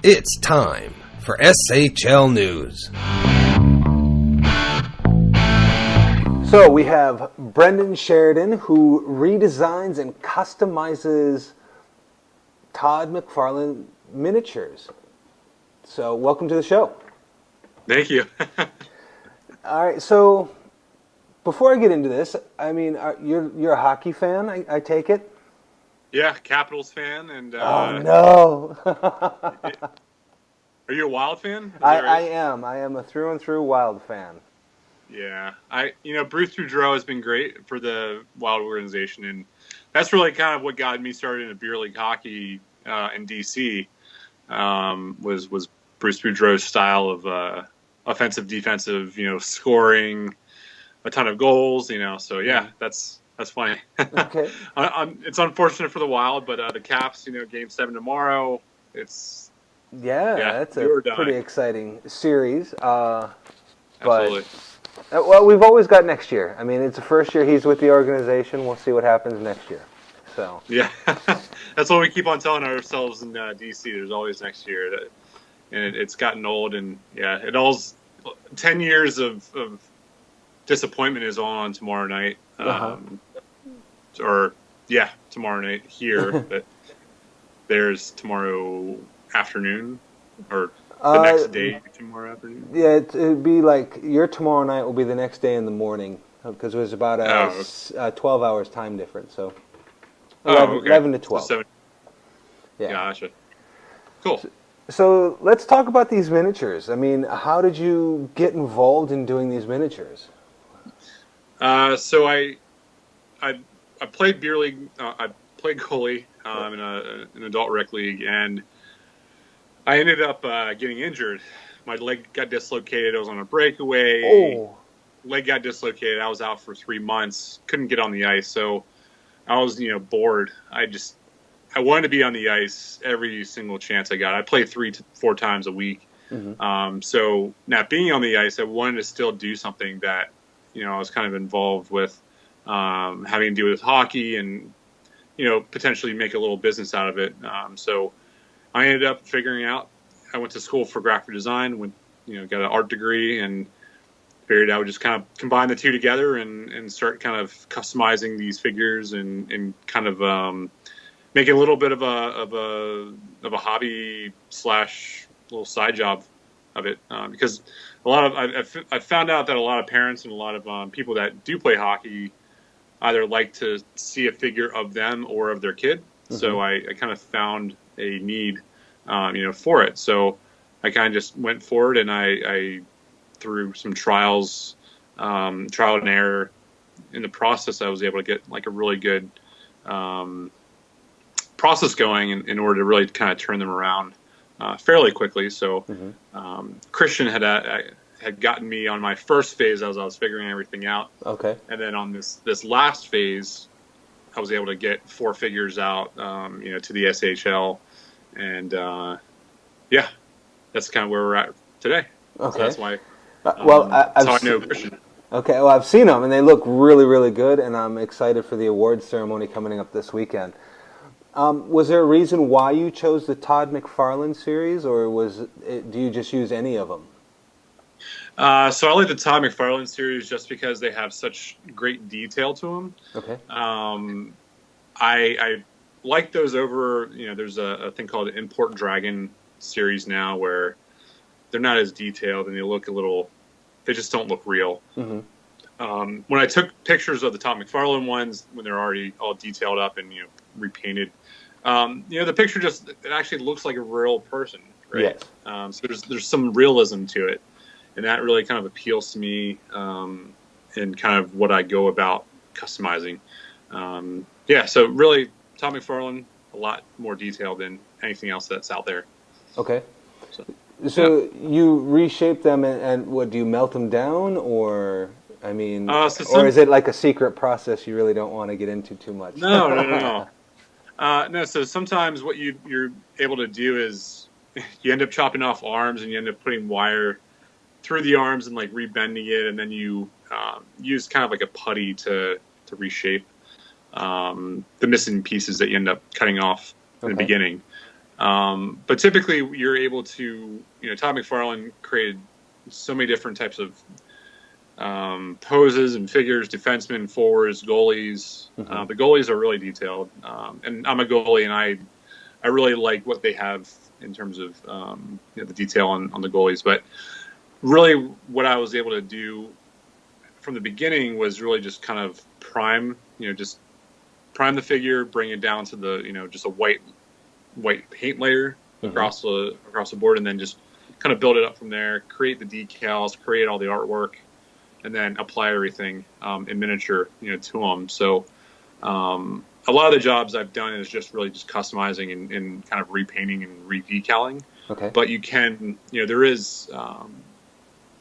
It's time for SHL News. So we have Brendan Sheridan, who redesigns and customizes Todd McFarlane miniatures. So welcome to the show. Thank you. All right, so before I get into this, I mean, you're a hockey fan, I take it? Yeah, Capitals fan. And oh, no. Are you a Wild fan? I am. I am a through and through Wild fan. Yeah. Bruce Boudreau has been great for the Wild organization, and that's really kind of what got me started in beer league hockey in DC. Was Bruce Boudreau's style of offensive, defensive, scoring a ton of goals, So yeah, that's funny. Okay. It's unfortunate for the Wild, but the Caps, Game 7 tomorrow. That's a pretty exciting series. Absolutely. But well, we've always got next year. I mean, it's the first year he's with the organization. We'll see what happens next year. So yeah, that's what we keep on telling ourselves in DC. There's always next year, and it's gotten old. And yeah, 10 years of disappointment is on tomorrow night. Tomorrow night here, but there's tomorrow afternoon or the next day tomorrow afternoon. Yeah, it'd be like your tomorrow night will be the next day in the morning because it was about a 12 hours time difference. So 11 to 12. So, yeah. Gotcha. Cool. So let's talk about these miniatures. I mean, how did you get involved in doing these miniatures? So I played beer league. I played goalie in an adult rec league, and I ended up getting injured. My leg got dislocated. I was on a breakaway. Oh. Leg got dislocated. I was out for 3 months. Couldn't get on the ice, so I was bored. I wanted to be on the ice every single chance I got. I played 3 to 4 times a week. Mm-hmm. So now being on the ice, I wanted to still do something that I was kind of involved with, having to do with hockey and potentially make a little business out of it. So I ended up figuring out. I went to school for graphic design, got an art degree, and figured I would just kind of combine the two together and start kind of customizing these figures and kind of make it a little bit of a hobby / little side job of it, because I found out that a lot of parents and a lot of people that do play hockey either like to see a figure of them or of their kid. Mm-hmm. So I kind of found a need, for it. So I kind of just went forward, and I through some trial and error in the process, I was able to get like a really good process going in order to really kind of turn them around fairly quickly. So mm-hmm. Christian had gotten me on my first phase as I was figuring everything out. Okay. And then on this last phase, I was able to get 4 figures out, to the SHL, and that's kind of where we're at today. Okay. So that's why. That's how I know Christian. Okay. Well, I've seen them, and they look really, really good, and I'm excited for the awards ceremony coming up this weekend. Was there a reason why you chose the Todd McFarlane series, or do you just use any of them? So I like the Todd McFarlane series just because they have such great detail to them. Okay. I like those over. There's a thing called the Import Dragon series now where they're not as detailed and they just don't look real. Mm-hmm. When I took pictures of the Todd McFarlane ones when they're already all detailed up and repainted, the picture it actually looks like a real person, right? Yes. So there's some realism to it. And that really kind of appeals to me in kind of what I go about customizing. So really, Todd McFarlane, a lot more detailed than anything else that's out there. Okay. So you reshape them, and what, do you melt them down, or, I mean, or is it like a secret process you really don't want to get into too much? No. No, so sometimes what you're able to do is you end up chopping off arms, and you end up putting wire through the arms and like rebending it, and then you use kind of like a putty to reshape the missing pieces that you end up cutting off in the beginning. But typically, you're able to, Todd McFarlane created so many different types of poses and figures, defensemen, forwards, goalies. Mm-hmm. The goalies are really detailed, and I'm a goalie, and I really like what they have in terms of the detail on the goalies. But really, what I was able to do from the beginning was really just kind of prime the figure, bring it down to the just a white paint layer across the board, and then just kind of build it up from there. Create the decals, create all the artwork, and then apply everything in miniature, to them. So a lot of the jobs I've done is just really just customizing and kind of repainting and re-decaling. Okay. But you can, there is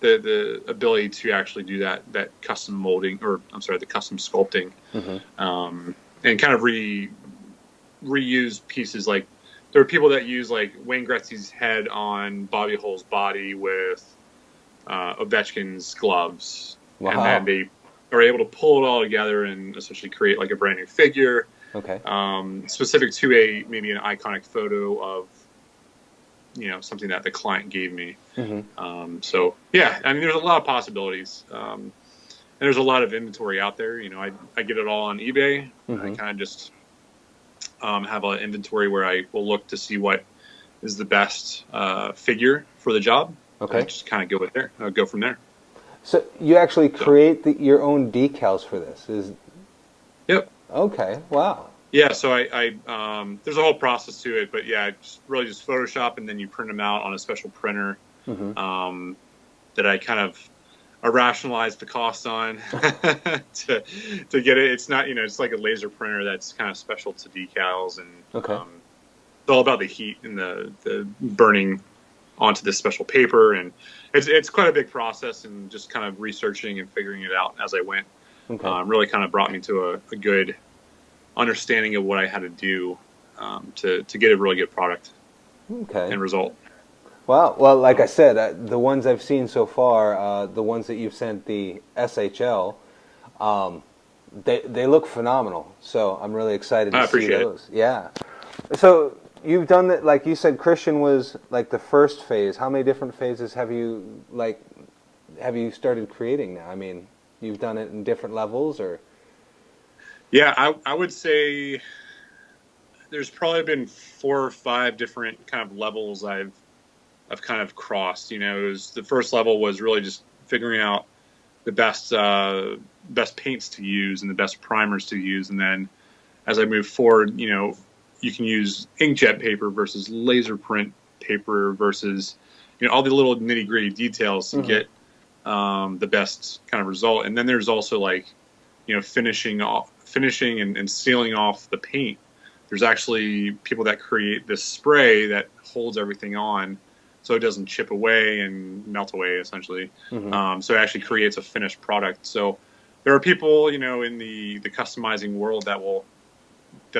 the ability to actually do that custom molding, or I'm sorry, the custom sculpting, and kind of reuse pieces. Like there are people that use like Wayne Gretzky's head on Bobby Hull's body with Ovechkin's gloves, and then they are able to pull it all together and essentially create like a brand new figure. Okay. Specific to maybe an iconic photo of something that the client gave me. So yeah, I mean, there's a lot of possibilities, and there's a lot of inventory out there. I get it all on eBay. I kind of just have an inventory where I will look to see what is the best figure for the job. Okay. And just kind of go from there. So you actually create your own decals for this? Yep. Okay. Wow. Yeah. So I there's a whole process to it, but yeah, really just Photoshop, and then you print them out on a special printer that I kind of rationalize the cost on to get it. It's not, it's like a laser printer that's kind of special to decals, and it's all about the heat and the burning onto this special paper, and it's quite a big process, and just kind of researching and figuring it out as I went. Really kind of brought me to a good understanding of what I had to do to get a really good product and result. Wow. Well, like I said, the ones I've seen so far, the ones that you've sent the SHL, they look phenomenal. So I'm really excited to see those. Yeah. So you've done that, like you said, Christian was like the first phase. How many different phases have you started creating now? I mean, you've done it in different levels, or? Yeah, I would say there's probably been 4 or 5 different kind of levels I've kind of crossed. It was, the first level was really just figuring out the best paints to use and the best primers to use, and then as I move forward, you can use inkjet paper versus laser print paper versus all the little nitty gritty details to get the best kind of result. And then there's also like finishing and sealing off the paint. There's actually people that create this spray that holds everything on so it doesn't chip away and melt away, essentially. So it actually creates a finished product. So there are people, in the customizing world that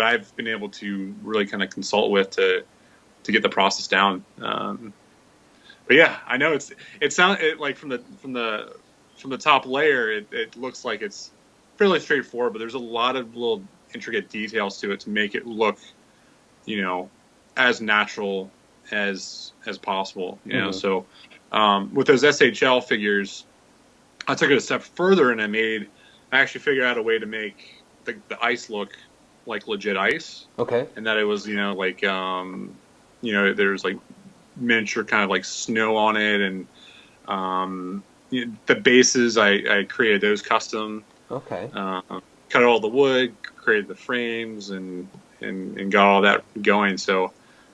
I've been able to really kind of consult with to get the process down. But yeah, I know it sounds like from the top layer, it looks like it's fairly straightforward, but there's a lot of little intricate details to it to make it look, as natural as possible. So with those SHL figures, I took it a step further, and I actually figured out a way to make the ice look like legit ice. Okay. And that it was, there's like miniature kind of like snow on it, and the bases I created those custom. Okay. Cut all the wood, created the frames, and got all that going. So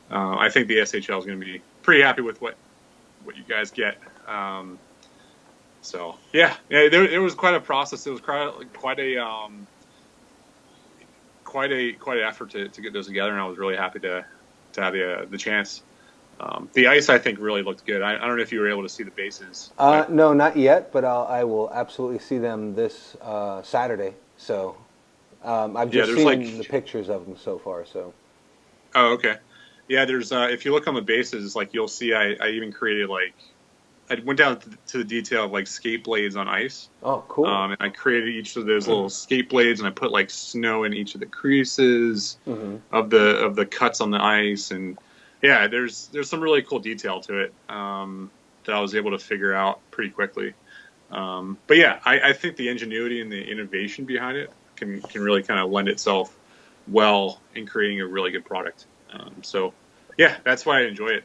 I think the SHL is going to be pretty happy with what you guys get. So yeah, it was quite a process. It was quite an effort to get those together, and I was really happy to have the chance. The ice, I think, really looked good. I don't know if you were able to see the bases. No, not yet, but I will absolutely see them this Saturday. So I've just seen the pictures of them so far. So. Oh, okay. Yeah, there's if you look on the bases, like you'll see, I even created I went down to the detail of like skate blades on ice. Oh, cool. And I created each of those little skate blades, and I put like snow in each of the creases of the cuts on the ice, and yeah, there's some really cool detail to it that I was able to figure out pretty quickly. But yeah, I think the ingenuity and the innovation behind it can really kind of lend itself well in creating a really good product. So yeah, that's why I enjoy it.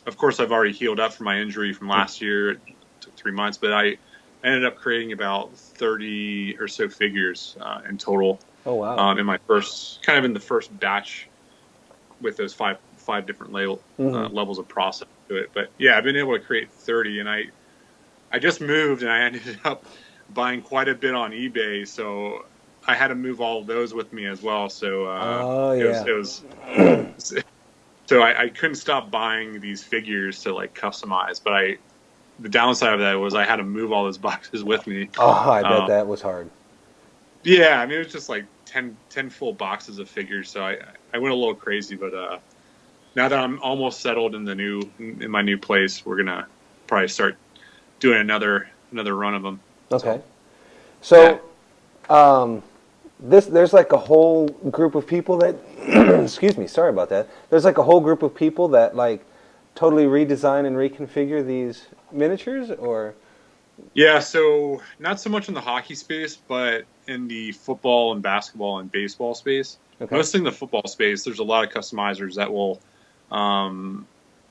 Of course, I've already healed up from my injury from last year. It took 3 months, but I ended up creating about 30 or so figures in total Oh wow. in my first, kind of in the first batch with those five different levels of process to it. But yeah, I've been able to create 30, and I just moved, and I ended up buying quite a bit on eBay, so I had to move all of those with me as well. So Oh it yeah. was so I couldn't stop buying these figures to like customize, but the downside of that was I had to move all those boxes with me. Oh, I bet Um, that was hard. yeah, I mean it was just like 10 full boxes of figures, so I went a little crazy. But now that I'm almost settled in my new place, we're gonna probably start doing another run of them. Okay. So yeah. So, um, there's like a whole group of people that, excuse me, sorry about that. There's like a whole group of people that like totally redesign and reconfigure these miniatures, or Yeah, so not so much in the hockey space, but in the football and basketball and baseball space. okay, Mostly in the football space, there's a lot of customizers that will um,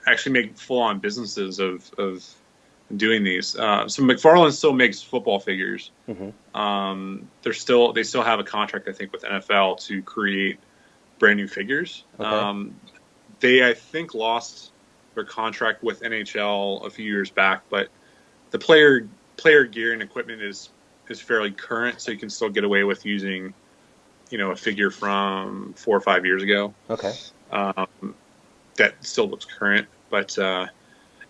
actually make full-on businesses of doing these. So McFarlane still makes football figures. hmm They still have a contract, I think, with NFL to create brand new figures. okay, They, I think, lost their contract with NHL a few years back, but the player gear and equipment is fairly current, so you can still get away with using a figure from 4 or 5 years ago okay, um, that still looks current. But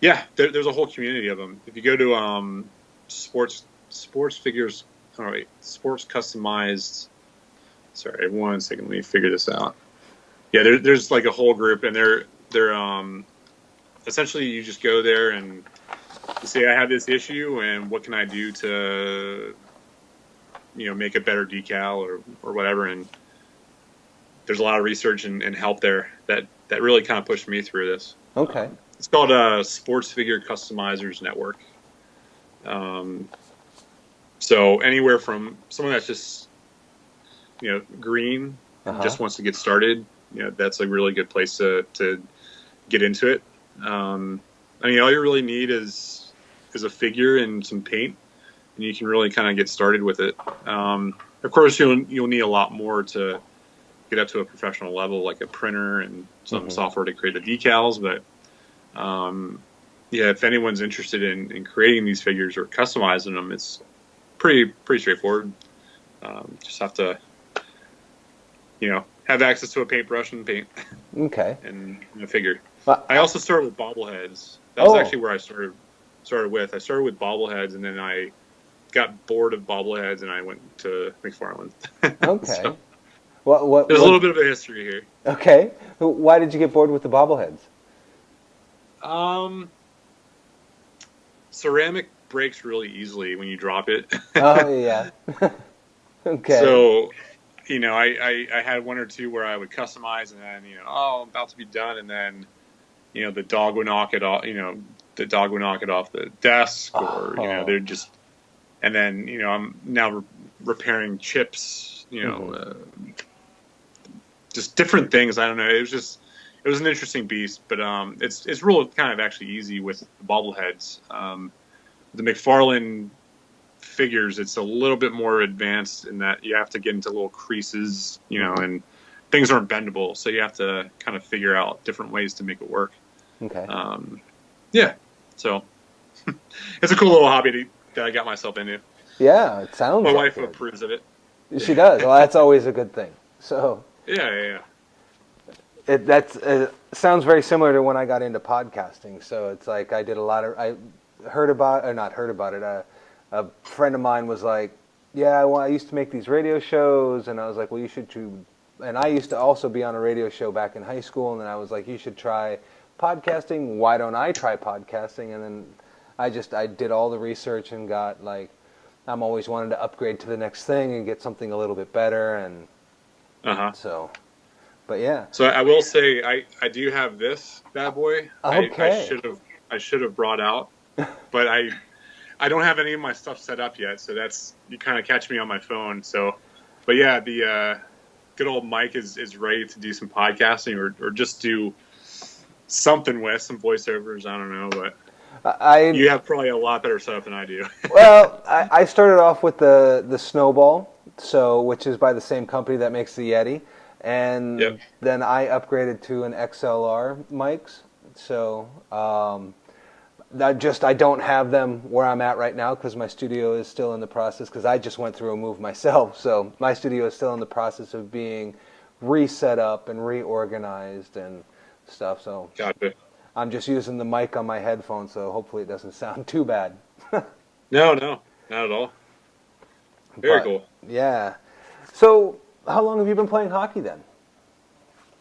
yeah, there's a whole community of them. If you go to sports figures, all right, sports customized. Sorry, 1 second. Let me figure this out. Yeah, there's like a whole group, and they're essentially you just go there and you say I have this issue, and what can I do to make a better decal or whatever. And there's a lot of research and help there that really kind of pushed me through this. okay, It's called Sports Figure Customizers Network. Um, so anywhere from someone that's just green and uh-huh, just wants to get started, that's a really good place to get into it. I mean, all you really need is a figure and some paint, and you can really kind of get started with it. Of course, you'll need a lot more to get up to a professional level, like a printer and some hmm software to create the decals. But yeah, if anyone's interested in creating these figures or customizing them, it's pretty straightforward. Just have to have access to a paintbrush and paint okay. and a figure. Well, I also started with bobbleheads. That was oh, actually where I started with. I started with bobbleheads, and then I got bored of bobbleheads, and I went to McFarlane. okay. So there's a What? little bit of a history here. Okay. Why did you get bored with the bobbleheads? Um, Ceramic breaks really easily when you drop it. Oh yeah. Okay. So, I had one or two where I would customize, and then, oh, I'm about to be done, and then, the dog would knock it off, the dog would knock it off the desk, or, Oh. they're just, and then, I'm now repairing chips, hmm just different things. I don't know. It was an interesting beast, but it's real kind of actually easy with the bobbleheads. The McFarlane figures, it's a little bit more advanced in that you have to get into little creases, hmm and things aren't bendable, so you have to kind of figure out different ways to make it work. Okay. Yeah, so it's a cool little hobby that I got myself into. Yeah, it My sounds like wife it. approves of it. She does. Well, that's always a good thing. So Yeah. that's sounds very similar to when I got into podcasting. So it's like I did a lot of I heard about or not heard about it. A friend of mine was like, "Yeah, well, I used to make these radio shows," and I was like, "Well, you should too." And I used to also be on a radio show back in high school, and then I was like, "You should try podcasting. Why don't I try podcasting?" And then I did all the research and got like I'm always wanting to upgrade to the next thing and get something a little bit better, and Uh huh. so. But yeah. So I will say I do have this bad boy. Okay. I should have brought out, but I don't have any of my stuff set up yet. So that's, you kind of catch me on my phone. So, but yeah, the good old Mike is ready to do some podcasting or just do something with some voiceovers. I don't know, but I you have probably a lot better setup than I do. Well, I started off with the Snowball, which is by the same company that makes the Yeti, and Yep. then I upgraded to an XLR mics. So I don't have them where I'm at right now because my studio is still in the process. Because I just went through a move myself, so my studio is still in the process of being reset up and reorganized and stuff. So Gotcha. I'm just using the mic on my headphones, so hopefully it doesn't sound too bad. No, not at all. Very But, cool. yeah. So, how long have you been playing hockey then?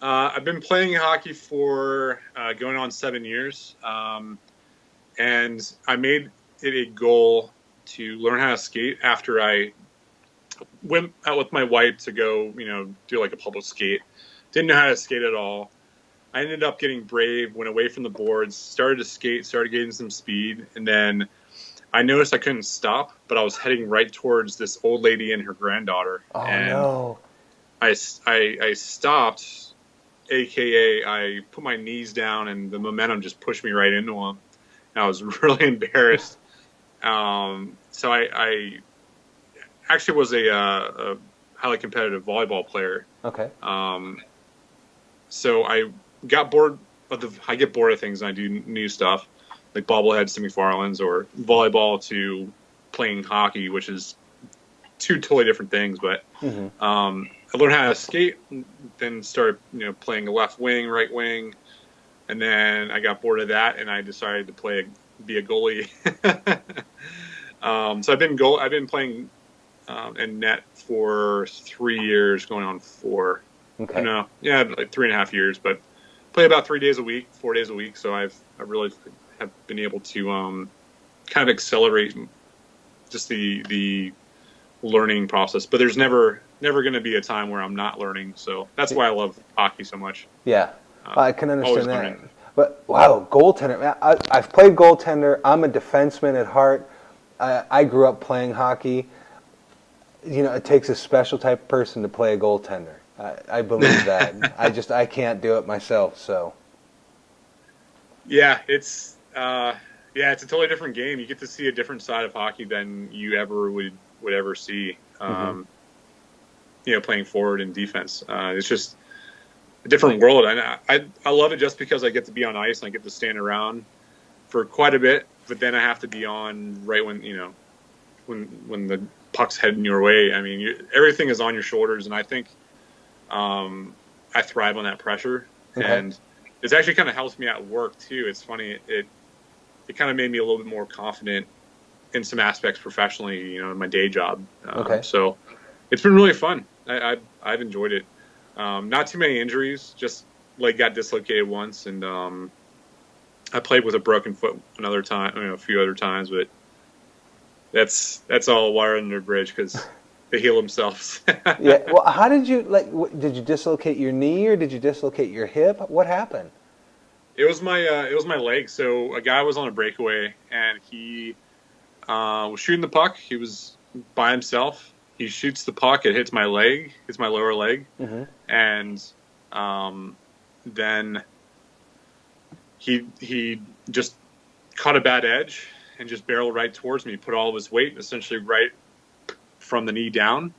I've been playing hockey for going on 7 years, and I made it a goal to learn how to skate after I went out with my wife to go, do like a public skate. Didn't know how to skate at all. I ended up getting brave, went away from the boards, started to skate, started getting some speed, and then I noticed I couldn't stop, but I was heading right towards this old lady and her granddaughter. Oh, And no. I stopped, aka I put my knees down, and the momentum just pushed me right into them. And I was really embarrassed. So I actually was a highly competitive volleyball player. Okay. So I got bored I get bored of things and I do new stuff, like bobblehead semi-farlands or volleyball to playing hockey, which is two totally different things. But I learned how to skate, then started playing a left wing, right wing, and then I got bored of that and I decided to be a goalie. So I've been playing in net for 3 years, going on 4. Okay. No, yeah, like 3.5 years, but play about 4 days a week. So I really have been able to kind of accelerate just the learning process. But there's never going to be a time where I'm not learning. So that's why I love hockey so much. Yeah, I can understand that. Learning. But wow, goaltender! Man, I've played goaltender. I'm a defenseman at heart. I grew up playing hockey. It takes a special type of person to play a goaltender. I believe that. I can't do it myself. So. Yeah, it's a totally different game. You get to see a different side of hockey than you ever would ever see. Playing forward and defense. It's just a different world, and I love it just because I get to be on ice and I get to stand around for quite a bit. But then I have to be on right when when the puck's heading your way. I mean, everything is on your shoulders, and I think I thrive on that pressure, and it's actually kind of helps me at work too. It's funny, it kind of made me a little bit more confident in some aspects professionally, in my day job. So it's been really fun. I've enjoyed it. Not too many injuries, just leg got dislocated once, and I played with a broken foot another time, a few other times, but that's all water under the bridge because they heal themselves. Yeah. Well, how did you did you dislocate your knee or did you dislocate your hip? What happened? It was my leg. So a guy was on a breakaway and he was shooting the puck. He was by himself. He shoots the puck. It hits my leg. Hits my lower leg, and then he just caught a bad edge and just barreled right towards me. Put all of his weight essentially right from the knee down,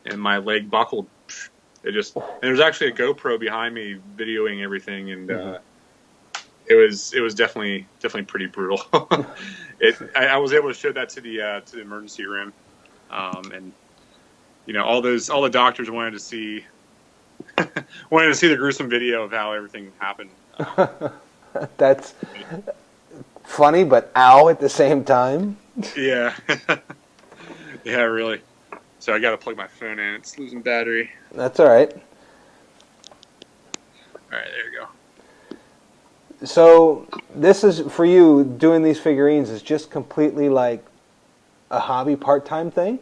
and my leg buckled. And there was actually a GoPro behind me videoing everything, and it was definitely pretty brutal. I was able to show that to the emergency room, and all the doctors wanted to see the gruesome video of how everything happened. That's funny, but ow at the same time. Yeah, yeah, really. So I got to plug my phone in. It's losing battery. That's all right. All right, there you go. So this is for you doing these figurines is just completely like a hobby part-time thing?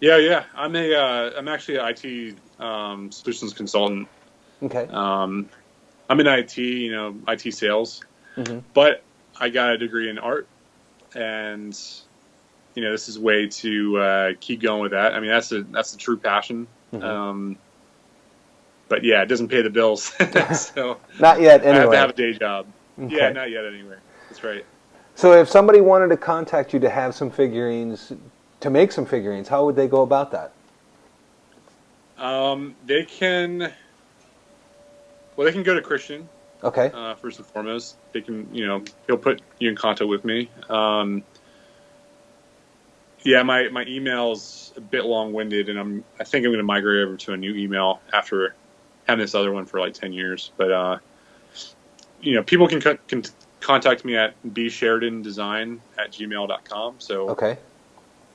Yeah. I'm actually an IT solutions consultant. Okay. I'm in IT, IT sales, but I got a degree in art, and this is a way to keep going with that. I mean, that's a true passion. But yeah, it doesn't pay the bills, so Not yet, I have to anyway. have a day job. Okay. Yeah, not yet, anyway. That's right. So if somebody wanted to contact you to have some figurines, to make some figurines, how would they go about that? They can go to Christian. Okay. First and foremost, they can, he'll put you in contact with me. Yeah, my email's a bit long-winded, and I think I'm going to migrate over to a new email after having this other one for like 10 years. But people can contact me at bsheridandesign@gmail.com. So Okay.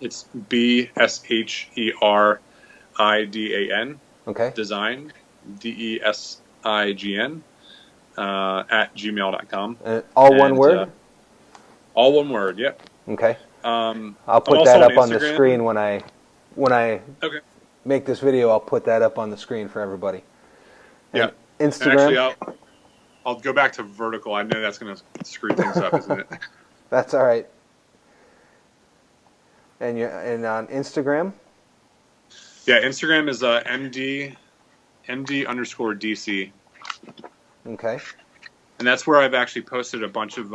it's BSHERIDAN. Okay. Design, DESIGN, @gmail.com. All one word? All one word. Yep. Okay. I'll I'll put that up on the screen when I okay. make this video. I'll put that up on the screen for everybody. Yeah. Instagram. And actually, I'll go back to vertical. I know that's going to screw things up, isn't it? That's all right. And on Instagram. Yeah, Instagram is MD_DC. Okay. And that's where I've actually posted a bunch of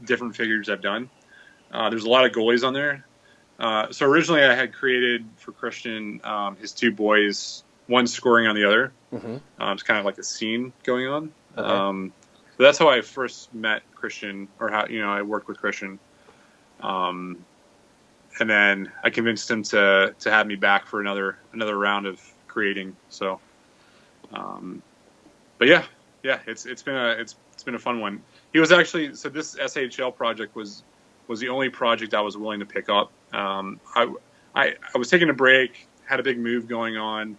different figures I've done. There's a lot of goalies on there. So originally I had created for Christian his two boys, one scoring on the other. It's kind of like a scene going on. Okay. So that's how I first met Christian, or how I worked with Christian. And then I convinced him to have me back for another round of creating. So, but yeah, it's been a fun one. He was actually, so this SHL project was the only project I was willing to pick up. I was taking a break, had a big move going on.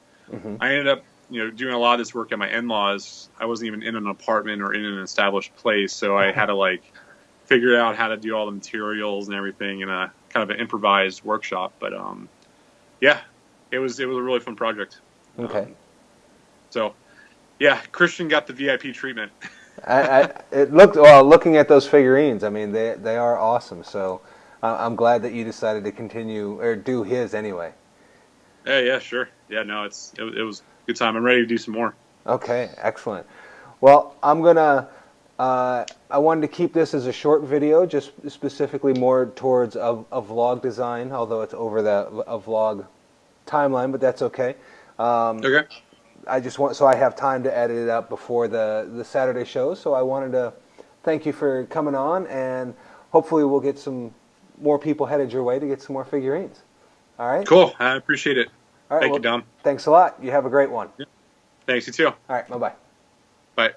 I ended up doing a lot of this work at my in-laws. I wasn't even in an apartment or in an established place, so I had to figure out how to do all the materials and everything in a kind of an improvised workshop. But yeah, it was a really fun project. Okay. So yeah, Christian got the VIP treatment. It looked, well, looking at those figurines, I mean, they are awesome. So I'm glad that you decided to continue or do his anyway. Yeah, sure. Yeah, no, it was a good time. I'm ready to do some more. Okay, excellent. Well, I wanted to keep this as a short video, just specifically more towards a vlog design, although it's over a vlog timeline, but that's okay. Okay. I just so I have time to edit it up before the Saturday shows. So I wanted to thank you for coming on, and hopefully we'll get some more people headed your way to get some more figurines. All right? Cool. I appreciate it. All right, Thank you, Dom. Thanks a lot. You have a great one. Yeah. Thanks, you too. All right, bye-bye. Bye.